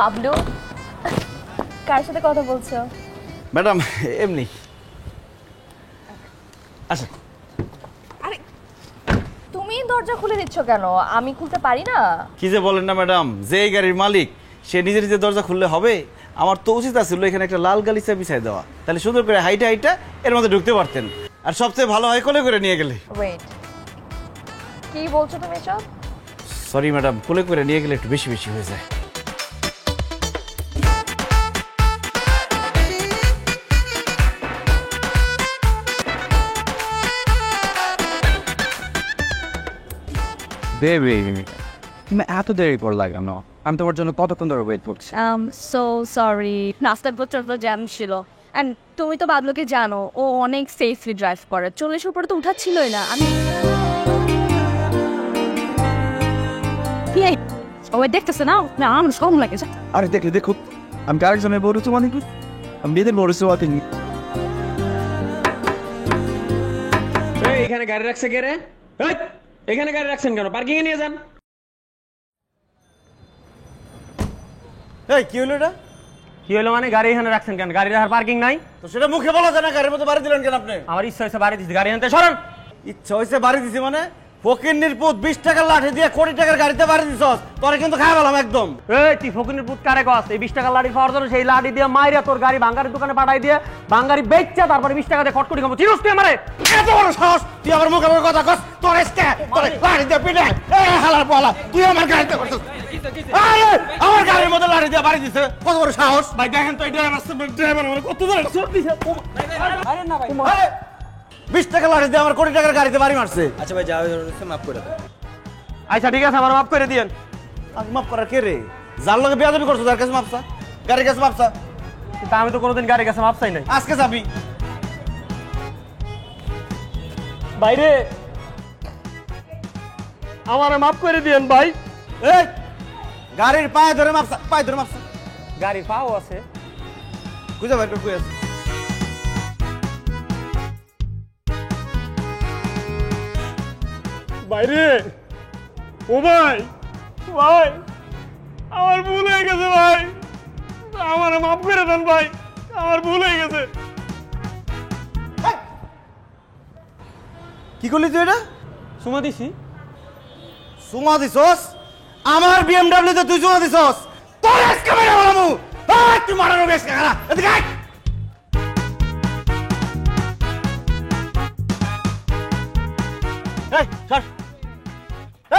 বাবলু, কার সাথে কথা বলছো? ম্যাডাম এমনি। আচ্ছা, আরে তুমি দরজা খুলে দিচ্ছ কেন? আমি খুলতে পারি না? কি যে বলেন না ম্যাডাম, যে গাড়ির মালিক সে নিজে নিজে দরজা খুললে হবে? আমার তো উচিত আছিল এখানে একটা লাল গালিচা বিছাই দেওয়া, তাহলে সুন্দর করে হাইটা হাইটা এর মধ্যে ঢুকতে পারতেন। আর সবচেয়ে ভালো হয় কোলে করে নিয়ে গেলে। ওয়েট, কি বলছো তুমি সব? সরি ম্যাডাম, কোলে করে নিয়ে গেলে একটু বেশি বেশি হয়ে যায়। বেবি, তুমি এত দেরি করলা কেন? আমি তোমার জন্য কতক্ষণ ধরে ওয়েট করছি। সো সরি, রাস্তার প্রচন্ড জ্যাম ছিল। এন্ড তুমি তো বাবলুকে জানো, ও অনেক সেফলি ড্রাইভ করে। 40-এর উপরে তো উঠাচ্ছিলই না। আমি সবাই দেখতেছে না, না আমার সব লাগে। আরে দেখো দেখো, আমি আরেকজনের বড় তো মানে আমি বিয়েদের বড় সোয়াতে নি। এখানে গাড়ি রাখছে কে রে? এখানে গাড়ি রাখছেন কেন? পার্কিং এ নিয়ে যান। এই কি হলো এটা? কি হলো মানে? গাড়ি এখানে রাখছেন কেন? গাড়ি রাখার পার্কিং নাই তো সেটা মুখে বলা যায় না, গাড়ির মধ্যে বাড়ি দিলেন কেন আপনি? আমার ইচ্ছা হয়েছে বাড়ি দিচ্ছি, গাড়ি আনতে সরান। ইচ্ছা হয়েছে বাড়ি দিছি মানে? ফকিন্নির পুত 20 টাকার লাঠি দিয়ে কোটি টাকার গাড়িতে বাড়ি দিছস, তোরে কিন্তু খাই বললাম একদম। এই তুই ফকিনের পুত কারে কস? এই 20 টাকার লাঠি পাওয়ার জন্য সেই লাঠি দিয়ে মাইরা তোর গাড়ি ভাঙ্গারির দোকানে পাঠাই দিয়ে ভাঙ্গারি বেচছে, তারপরে 20 টাকা দিয়ে খটখটি খাবো। চিরস তুই আমারে? এত বড় সাহস তুই আমার মুখে মুখে কথা কস? তোর এসকে তোরে লাঠি দিয়ে পিটে এই হালার পালা তুই আমার গাড়িতে করছস। আরে আমার গাড়ির মধ্যে লাঠি দিয়ে বাড়ি দিছে, কত বড় সাহস! ভাই দেখেন তো এই ড্রাইভার আমার কত বড় চোট দিছে। আরে না ভাই, 20 টাকা লাঠি দিয়ে আমার কোটি টাকার গাড়িতে বাড়ি মারছে। আচ্ছা ভাই, যা হয়েছে মাফ করে দাও। আচ্ছা ঠিক আছে, আমার মাফ করে দিয়েন। আমি মাফ করার কে রে? যার লগে বেয়াদবি করছো তার কাছে মাপসা, গাড়ির কাছে মাপসা। কিন্তু আমি তো কোনোদিন গাড়ির কাছে মাপ চাই নাই। আজকে যাবি বাইরে আমারে মাফ করে দিয়েন ভাই। এই গাড়ির পায়ে ধরে মাপসা, পায়ে ধরে মাপসা। গাড়ির পাও আছে, খুঁজে বের কর কই আছে। বাইরে ও ভাই, ভাই আমার ভুল হয়ে গেছে ভাই, আমার মাফ করে দেন ভাই, আমার ভুল হয়ে গেছে। কি করলি তুই এটা? সুমা দিছি। সুমা দিছস? আমার বিএমডব্লিউ তে তুই সুমা দিছস? তোর আজকে মেরে বলমু। এই তুই মারানো বেশ কারা এদিকে আয়। এই সর।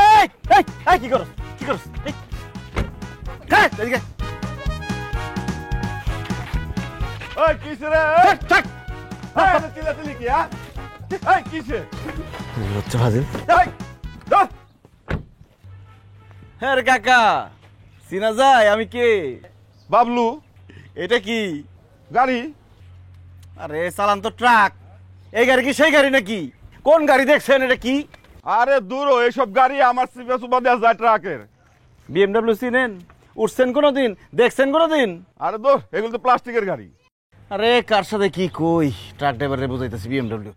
এই এই এই কি করছ? কি করছ? এই হ্যাঁ এদিকে। ওই কিসে রে? থাক থাক। এই চিল্লাচিল্লি কি হ্যাঁ? এই কিসে? লজ্জা ফাজিল। এই ধর। হ্যাঁ রে কাকা, চিনা যায় আমি কে? বাবলু, এটা কি গাড়ি? আরে চালান তো ট্রাক। এই গাড়ি কি সেই গাড়ি নাকি? কোন গাড়ি দেখছেন? এটা কি? আরে দূর, এইসব গাড়ি আমার সিপে সুপা দেওয়া যায় ট্রাকের। বিএমডব্লিউ চিনেন? উঠছেন কোনোদিন? দেখছেন কোনোদিন? আরে দূর, এগুলো তো প্লাস্টিকের গাড়ি। আরে কার সাথে কি কই, ট্রাক ড্রাইভারে বুঝাইতেছি বিএমডব্লিউ।